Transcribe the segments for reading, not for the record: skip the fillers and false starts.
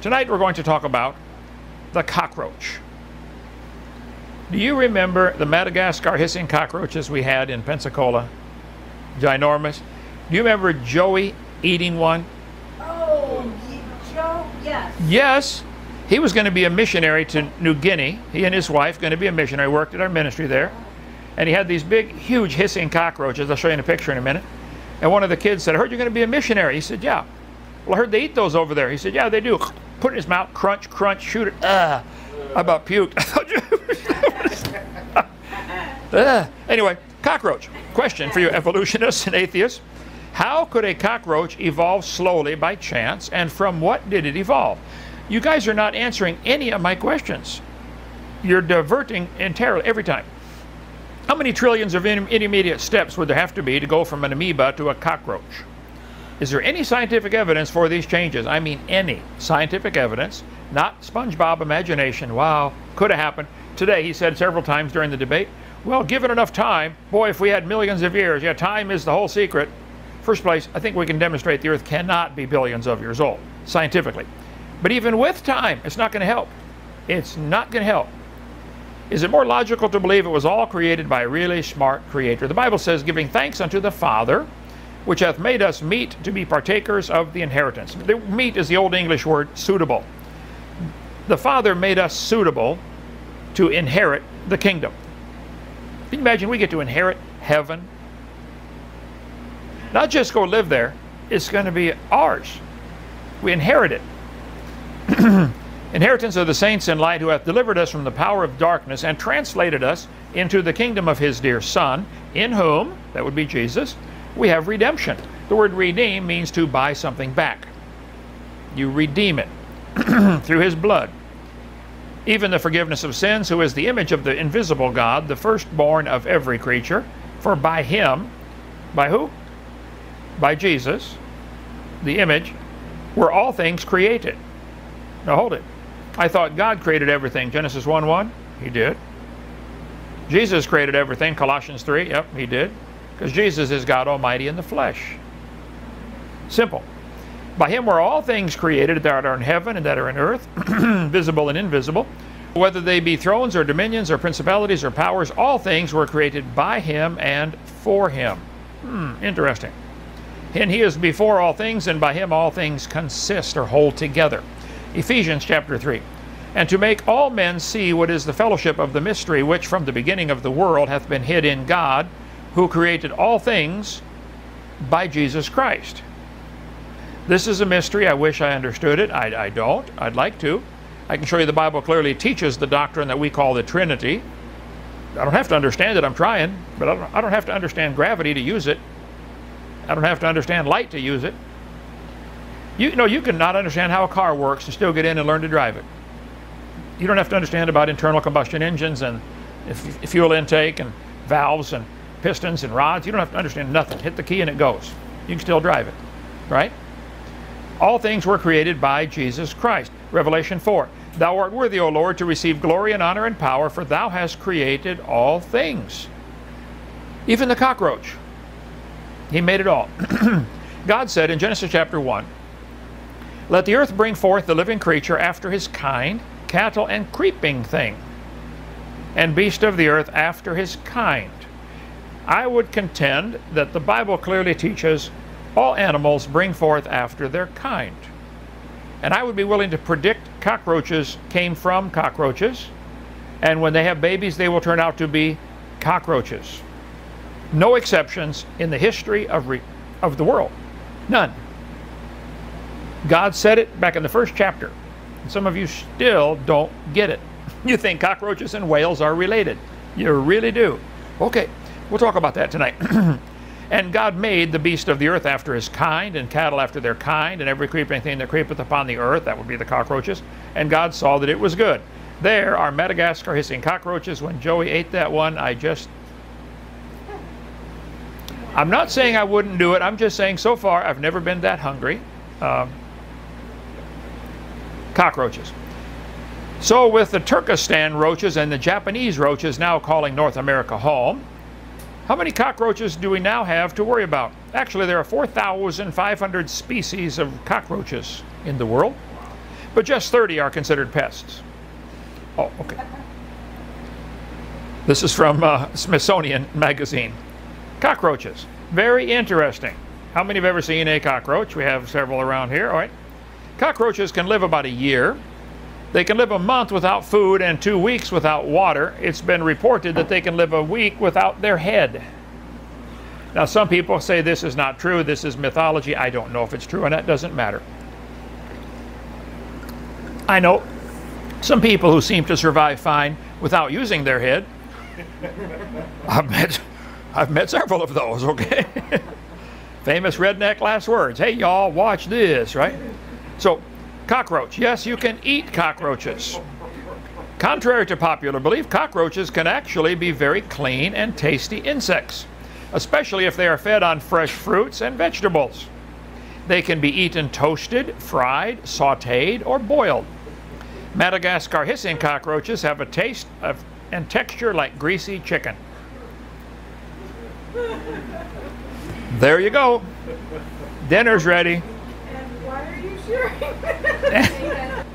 Tonight we're going to talk about the cockroach. Do you remember the Madagascar hissing cockroaches we had in Pensacola? Ginormous. Do you remember Joey eating one? Oh, Joe, yes. Yes. He was going to be a missionary to New Guinea. He and his wife going to be a missionary, worked at our ministry there. And he had these big, huge hissing cockroaches. I'll show you in a picture in a minute. And one of the kids said, I heard you're going to be a missionary. He said, yeah. Well, I heard they eat those over there. He said, yeah, they do. Put it in his mouth, crunch, crunch, shoot it. I about puked. Anyway, cockroach. Question for you evolutionists and atheists. How could a cockroach evolve slowly by chance, and from what did it evolve? You guys are not answering any of my questions. You're diverting entirely every time. How many trillions of intermediate steps would there have to be to go from an amoeba to a cockroach? Is there any scientific evidence for these changes? I mean any scientific evidence, not SpongeBob imagination. Wow, could have happened. Today he said several times during the debate, well, given enough time, boy, if we had millions of years, yeah, time is the whole secret. First place, I think we can demonstrate the Earth cannot be billions of years old, scientifically. But even with time, it's not going to help. It's not going to help. Is it more logical to believe it was all created by a really smart creator? The Bible says, giving thanks unto the Father, which hath made us meet to be partakers of the inheritance. The meet is the Old English word suitable. The Father made us suitable to inherit the kingdom. Can you imagine we get to inherit heaven? Not just go live there, it's going to be ours. We inherit it. Inheritance of the saints in light, who hath delivered us from the power of darkness and translated us into the kingdom of his dear Son, in whom, that would be Jesus, we have redemption. The word redeem means to buy something back. You redeem it through his blood. Even the forgiveness of sins, who is the image of the invisible God, the firstborn of every creature. For by him, by who? By Jesus, the image, were all things created. Now hold it. I thought God created everything. Genesis 1:1, he did. Jesus created everything. Colossians 3, yep, he did. Because Jesus is God Almighty in the flesh. Simple. By him were all things created that are in heaven and that are in earth, visible and invisible. Whether they be thrones or dominions or principalities or powers, all things were created by him and for him. Interesting. And he is before all things, and by him all things consist or hold together. Ephesians chapter 3. And to make all men see what is the fellowship of the mystery, which from the beginning of the world hath been hid in God, who created all things by Jesus Christ. This is a mystery. I wish I understood it. I don't. I'd like to. I can show you the Bible clearly teaches the doctrine that we call the Trinity. I don't have to understand it. I'm trying. But I don't have to understand gravity to use it. I don't have to understand light to use it. You know, you can not understand how a car works and still get in and learn to drive it. You don't have to understand about internal combustion engines and fuel intake and valves and pistons and rods. You don't have to understand nothing. Hit the key and it goes. You can still drive it, right? All things were created by Jesus Christ. Revelation 4. Thou art worthy, O Lord, to receive glory and honor and power, for thou hast created all things. Even the cockroach. He made it all. God said in Genesis chapter 1, let the earth bring forth the living creature after his kind, cattle and creeping thing, and beast of the earth after his kind. I would contend that the Bible clearly teaches all animals bring forth after their kind. And I would be willing to predict cockroaches came from cockroaches, and when they have babies, they will turn out to be cockroaches. No exceptions in the history of the world. None. God said it back in the first chapter. And some of you still don't get it. You think cockroaches and whales are related. You really do. Okay, we'll talk about that tonight. And God made the beast of the earth after his kind, and cattle after their kind, and every creeping thing that creepeth upon the earth, that would be the cockroaches. And God saw that it was good. There are Madagascar hissing cockroaches. When Joey ate that one, I'm not saying I wouldn't do it. I'm just saying so far I've never been that hungry. Cockroaches. So with the Turkestan roaches and the Japanese roaches now calling North America home, how many cockroaches do we now have to worry about? Actually, there are 4,500 species of cockroaches in the world. but just 30 are considered pests. Oh, okay. This is from Smithsonian Magazine. Cockroaches. Very interesting. How many have ever seen a cockroach? We have several around here. All right. Cockroaches can live about a year. They can live a month without food and 2 weeks without water. It's been reported that they can live a week without their head. Now, some people say this is not true. This is mythology. I don't know if it's true, and that doesn't matter. I know some people who seem to survive fine without using their head. I've met several of those, okay? Famous redneck last words. Hey, y'all, watch this, right? So, cockroach. Yes, you can eat cockroaches. Contrary to popular belief, cockroaches can actually be very clean and tasty insects, especially if they are fed on fresh fruits and vegetables. They can be eaten toasted, fried, sautéed, or boiled. Madagascar hissing cockroaches have a taste and texture like greasy chicken. There you go. Dinner's ready. And why are you sharing?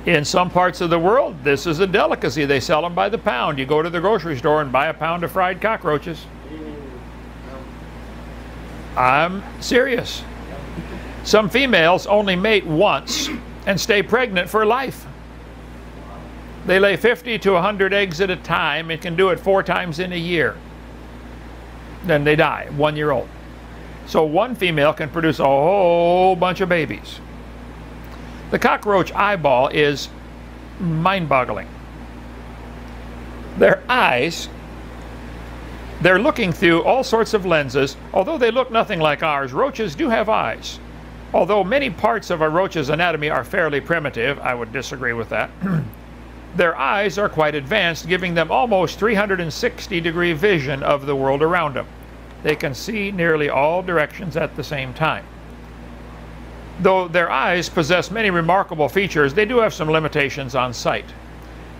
In some parts of the world, this is a delicacy. They sell them by the pound. You go to the grocery store and buy a pound of fried cockroaches. I'm serious. Some females only mate once and stay pregnant for life. They lay 50 to 100 eggs at a time and can do it 4 times in a year. Then they die, 1 year old. So one female can produce a whole bunch of babies. The cockroach eyeball is mind-boggling. Their eyes, they're looking through all sorts of lenses. Although they look nothing like ours, roaches do have eyes. Although many parts of a roach's anatomy are fairly primitive, I would disagree with that. Their eyes are quite advanced, giving them almost 360-degree vision of the world around them. They can see nearly all directions at the same time. Though their eyes possess many remarkable features, they do have some limitations on sight.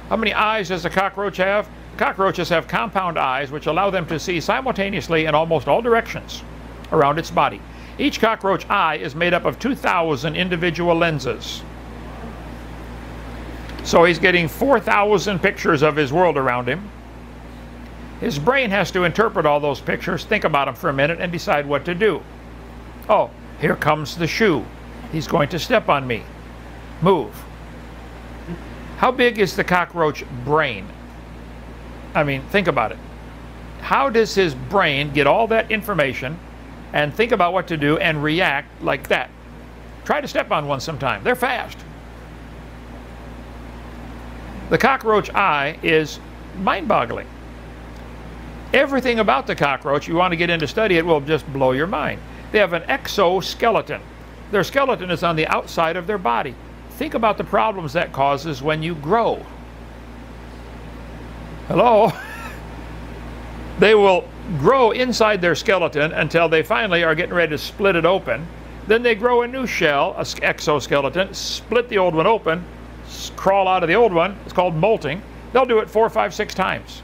How many eyes does a cockroach have? Cockroaches have compound eyes which allow them to see simultaneously in almost all directions around its body. Each cockroach eye is made up of 2,000 individual lenses. So he's getting 4,000 pictures of his world around him. His brain has to interpret all those pictures, think about them for a minute, and decide what to do. Oh, here comes the shoe. He's going to step on me. Move. How big is the cockroach brain? I mean, think about it. How does his brain get all that information and think about what to do and react like that? Try to step on one sometime. They're fast. The cockroach eye is mind-boggling. Everything about the cockroach, you want to get in to study it, will just blow your mind. They have an exoskeleton. Their skeleton is on the outside of their body. Think about the problems that causes when you grow. Hello? They will grow inside their skeleton until they finally are getting ready to split it open. Then they grow a new shell, an exoskeleton, split the old one open, crawl out of the old one. It's called molting. They'll do it 4, 5, 6 times.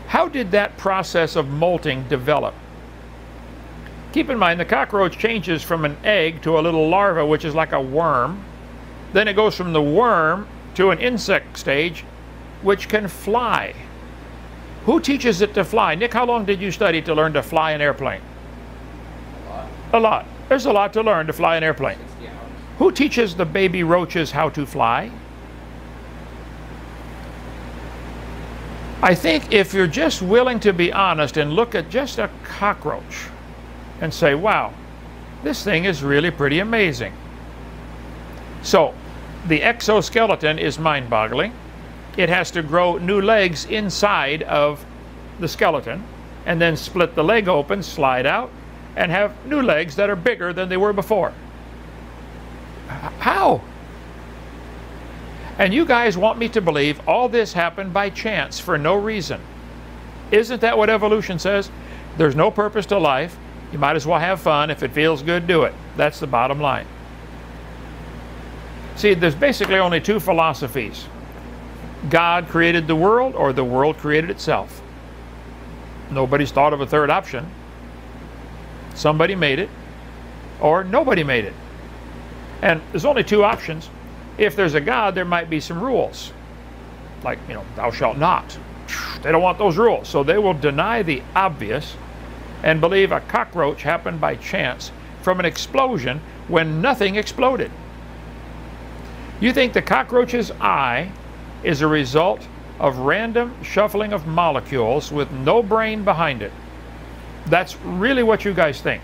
How did that process of molting develop? Keep in mind, the cockroach changes from an egg to a little larva, which is like a worm. Then it goes from the worm to an insect stage, which can fly. Who teaches it to fly? Nick, how long did you study to learn to fly an airplane? A lot. There's a lot to learn to fly an airplane. Who teaches the baby roaches how to fly? I think if you're just willing to be honest and look at just a cockroach and say, wow, this thing is really pretty amazing. So, the exoskeleton is mind-boggling. It has to grow new legs inside of the skeleton and then split the leg open, slide out, and have new legs that are bigger than they were before. How? And you guys want me to believe all this happened by chance for no reason. Isn't that what evolution says? There's no purpose to life. You might as well have fun. If it feels good, do it. That's the bottom line. See, there's basically only 2 philosophies. God created the world, or the world created itself. Nobody's thought of a third option. Somebody made it, or nobody made it. And there's only two options. If there's a God, there might be some rules. Like, you know, thou shalt not. They don't want those rules. So they will deny the obvious and believe a cockroach happened by chance from an explosion when nothing exploded. You think the cockroach's eye is a result of random shuffling of molecules with no brain behind it. That's really what you guys think,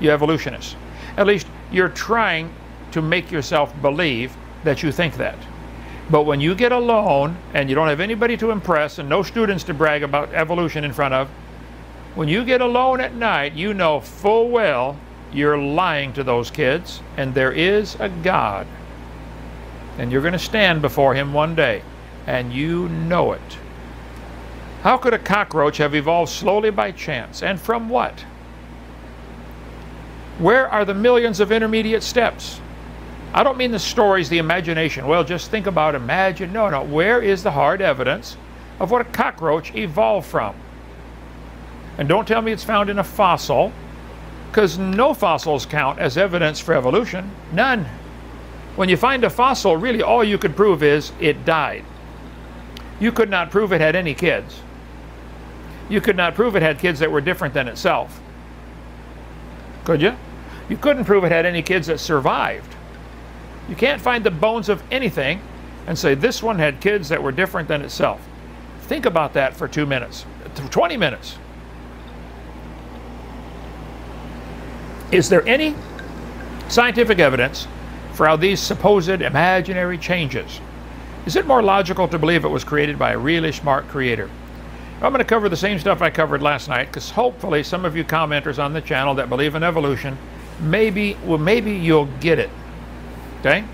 you evolutionists. At least you're trying to make yourself believe that you think that. But when you get alone and you don't have anybody to impress and no students to brag about evolution in front of, when you get alone at night, you know full well you're lying to those kids, and there is a God. And you're going to stand before him one day, and you know it. How could a cockroach have evolved slowly by chance, and from what? Where are the millions of intermediate steps? I don't mean the stories, the imagination. Well, just think about imagine. No, no. Where is the hard evidence of what a cockroach evolved from? And don't tell me it's found in a fossil, because no fossils count as evidence for evolution. None. When you find a fossil, really all you could prove is it died. You could not prove it had any kids. You could not prove it had kids that were different than itself. Could you? You couldn't prove it had any kids that survived. You can't find the bones of anything and say this one had kids that were different than itself. Think about that for 2 minutes, 20 minutes. Is there any scientific evidence for how these supposed imaginary changes? Is it more logical to believe it was created by a really smart creator? I'm going to cover the same stuff I covered last night, because hopefully some of you commenters on the channel that believe in evolution, maybe you'll get it. Okay?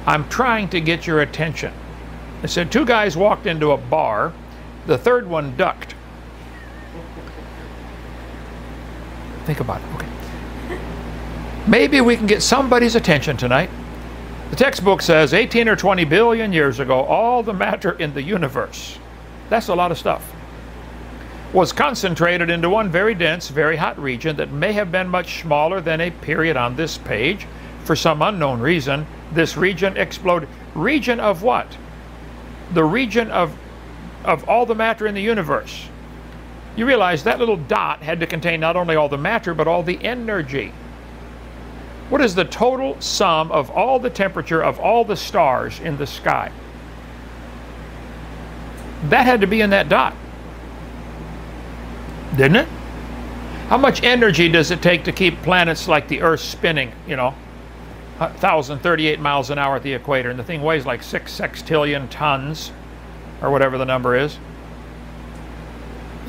I'm trying to get your attention. I said 2 guys walked into a bar. The third one ducked. Think about it. Okay. Maybe we can get somebody's attention tonight. The textbook says 18 or 20 billion years ago, all the matter in the universe, that's a lot of stuff, was concentrated into one very dense, very hot region that may have been much smaller than a period on this page. For some unknown reason, this region exploded. Region of what? The region of all the matter in the universe. You realize that little dot had to contain not only all the matter, but all the energy. What is the total sum of all the temperature of all the stars in the sky? That had to be in that dot, didn't it? How much energy does it take to keep planets like the Earth spinning, you know, 1,038 miles an hour at the equator, and the thing weighs like 6 sextillion tons, or whatever the number is?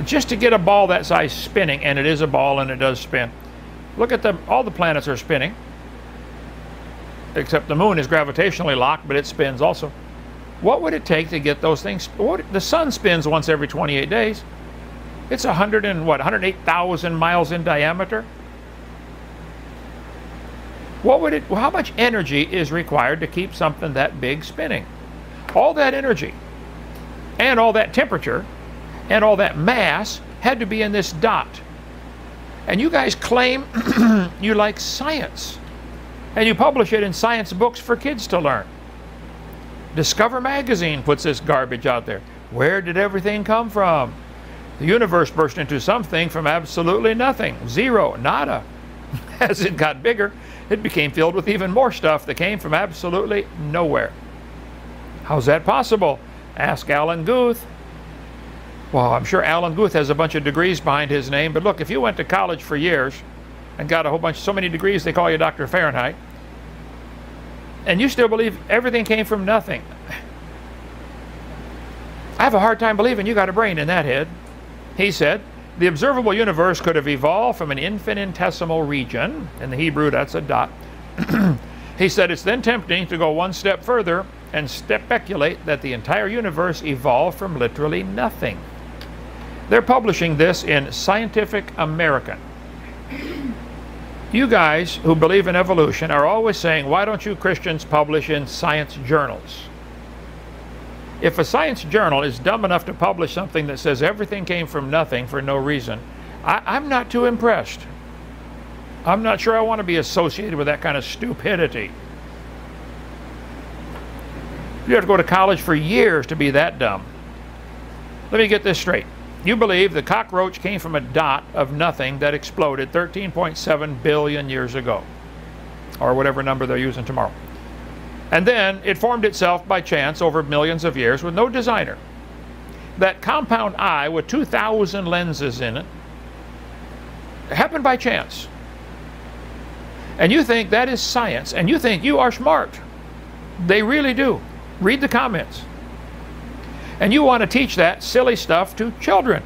Just to get a ball that size spinning, and it is a ball and it does spin. Look at them, all the planets are spinning, except the moon is gravitationally locked, but it spins also. What would it take to get those things? The sun spins once every 28 days. It's 108,000 miles in diameter. How much energy is required to keep something that big spinning? All that energy and all that temperature and all that mass had to be in this dot. And you guys claim you like science, and you publish it in science books for kids to learn. Discover magazine puts this garbage out there. Where did everything come from? The universe burst into something from absolutely nothing. Zero, nada. As it got bigger, it became filled with even more stuff that came from absolutely nowhere. How's that possible? Ask Alan Guth. Well, I'm sure Alan Guth has a bunch of degrees behind his name, but look, if you went to college for years and got a whole bunch, so many degrees they call you Dr. Fahrenheit, and you still believe everything came from nothing, I have a hard time believing you got a brain in that head. He said, the observable universe could have evolved from an infinitesimal region. In the Hebrew, that's a dot. He said, it's then tempting to go one step further and speculate that the entire universe evolved from literally nothing. They're publishing this in Scientific American. You guys who believe in evolution are always saying, why don't you Christians publish in science journals? If a science journal is dumb enough to publish something that says everything came from nothing for no reason, I'm not too impressed. I'm not sure I want to be associated with that kind of stupidity. You have to go to college for years to be that dumb. Let me get this straight. You believe the cockroach came from a dot of nothing that exploded 13.7 billion years ago, or whatever number they're using tomorrow. And then it formed itself by chance over millions of years with no designer. That compound eye with 2,000 lenses in it happened by chance. And you think that is science, and you think you are smart. They really do. Read the comments. And you want to teach that silly stuff to children.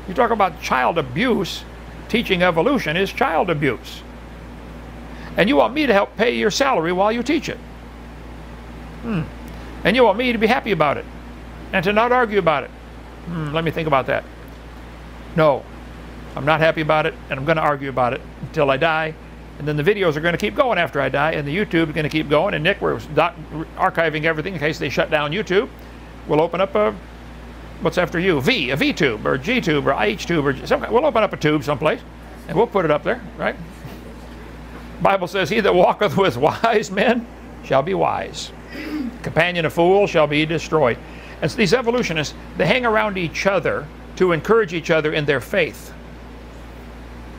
You talk about child abuse. Teaching evolution is child abuse. And you want me to help pay your salary while you teach it. And you want me to be happy about it and to not argue about it. Let me think about that. No, I'm not happy about it, and I'm going to argue about it until I die. And then the videos are going to keep going after I die, and the YouTube is going to keep going. And Nick, we're archiving everything in case they shut down YouTube. We'll open up a, what's after you? A V-tube, or G-tube, or H-tube, or some kind. We'll open up a tube someplace, and we'll put it up there, right? Bible says, he that walketh with wise men shall be wise. Companion of fools shall be destroyed. And so these evolutionists, they hang around each other to encourage each other in their faith.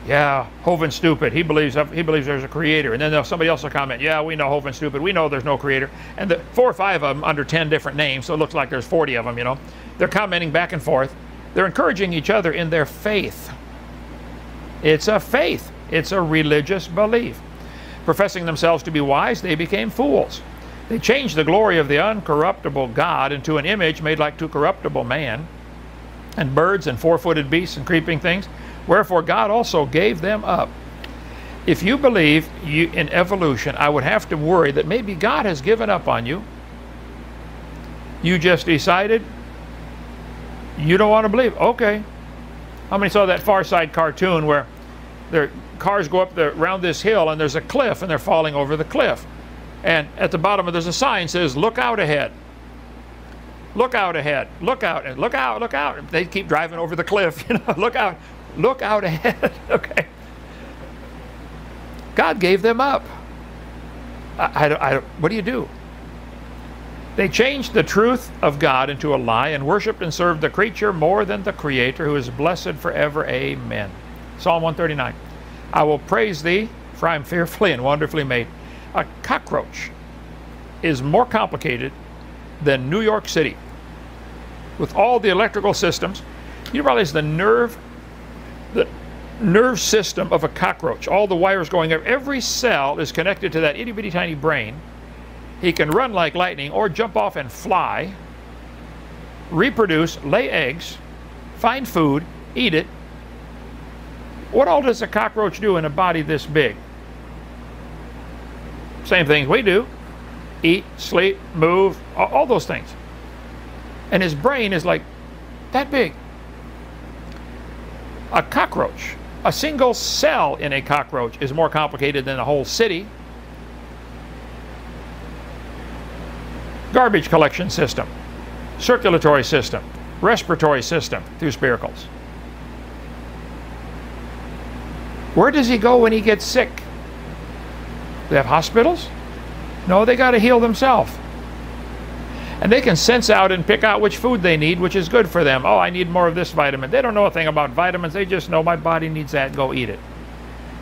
Yeah, Hovind's stupid. He believes there's a creator. And then somebody else will comment, yeah, we know Hovind's stupid. We know there's no creator. And the 4 or 5 of them under 10 different names, so it looks like there's 40 of them, you know. They're commenting back and forth. They're encouraging each other in their faith. It's a faith. It's a religious belief. Professing themselves to be wise, they became fools. They changed the glory of the uncorruptible God into an image made like to corruptible man, and birds and 4-footed beasts and creeping things. Wherefore God also gave them up. If you believe in evolution, I would have to worry that maybe God has given up on you. You just decided you don't want to believe. Okay. How many saw that Far Side cartoon where their cars go up around this hill and there's a cliff and they're falling over the cliff? And at the bottom there's a sign that says, look out ahead. Look out ahead. Look out. And look out. Look out. They keep driving over the cliff. You know, look out. Look out ahead. Okay. God gave them up. What do you do? They changed the truth of God into a lie and worshiped and served the creature more than the Creator, who is blessed forever. Amen. Psalm 139. I will praise thee, for I am fearfully and wonderfully made. A cockroach is more complicated than New York City. With all the electrical systems, you realize the nerve system of a cockroach, all the wires going up, every cell is connected to that itty bitty tiny brain. He can run like lightning or jump off and fly, reproduce, lay eggs, find food, eat it. What all does a cockroach do in a body this big? Same things we do. Eat, sleep, move, all those things. And his brain is like that big. A cockroach, a single cell in a cockroach is more complicated than a whole city. Garbage collection system, circulatory system, respiratory system through spiracles. Where does he go when he gets sick? They have hospitals? No, they got to heal themselves. And they can sense out and pick out which food they need, which is good for them. Oh, I need more of this vitamin. They don't know a thing about vitamins. They just know my body needs that. Go eat it.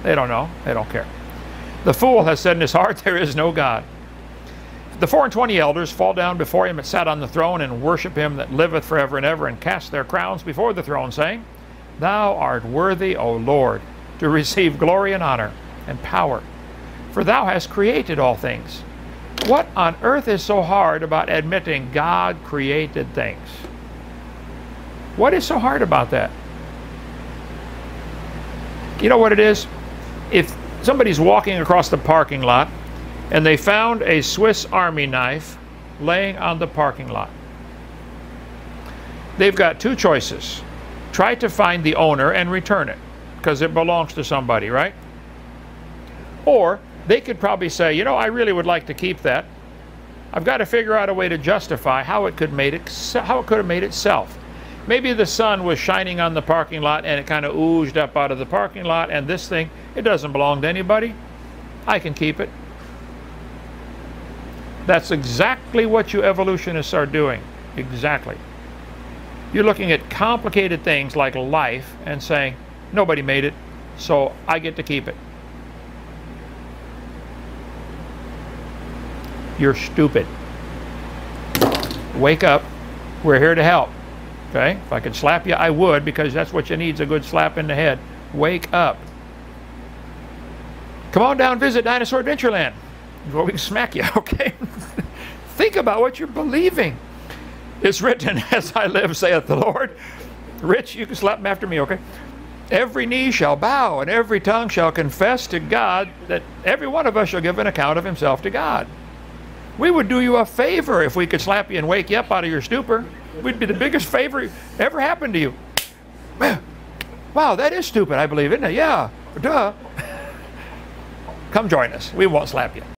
They don't know. They don't care. The fool has said in his heart, there is no God. The 24 elders fall down before him that sat on the throne and worship him that liveth forever and ever, and cast their crowns before the throne, saying, Thou art worthy, O Lord, to receive glory and honor and power, for thou hast created all things. What on earth is so hard about admitting God created things? What is so hard about that? You know what it is? If somebody's walking across the parking lot and they found a Swiss Army knife laying on the parking lot, they've got two choices. Try to find the owner and return it, because it belongs to somebody, right? Or they could probably say, you know, I really would like to keep that. I've got to figure out a way to justify how it could have made itself. Maybe the sun was shining on the parking lot and it kind of oozed up out of the parking lot, and this thing, It doesn't belong to anybody. I can keep it. That's exactly what you evolutionists are doing. Exactly. You're looking at complicated things like life and saying, nobody made it, so I get to keep it. You're stupid. Wake up. We're here to help. Okay? If I could slap you, I would, because that's what you need, is a good slap in the head. Wake up. Come on down, visit Dinosaur Adventureland. Well, we can smack you, okay? Think about what you're believing. It's written, as I live, saith the Lord. Rich, you can slap him after me, okay? Every knee shall bow and every tongue shall confess to God, that every one of us shall give an account of himself to God. We would do you a favor if we could slap you and wake you up out of your stupor. We'd be the biggest favor ever happened to you. Wow, that is stupid, I believe, isn't it? Yeah, duh. Come join us. We won't slap you.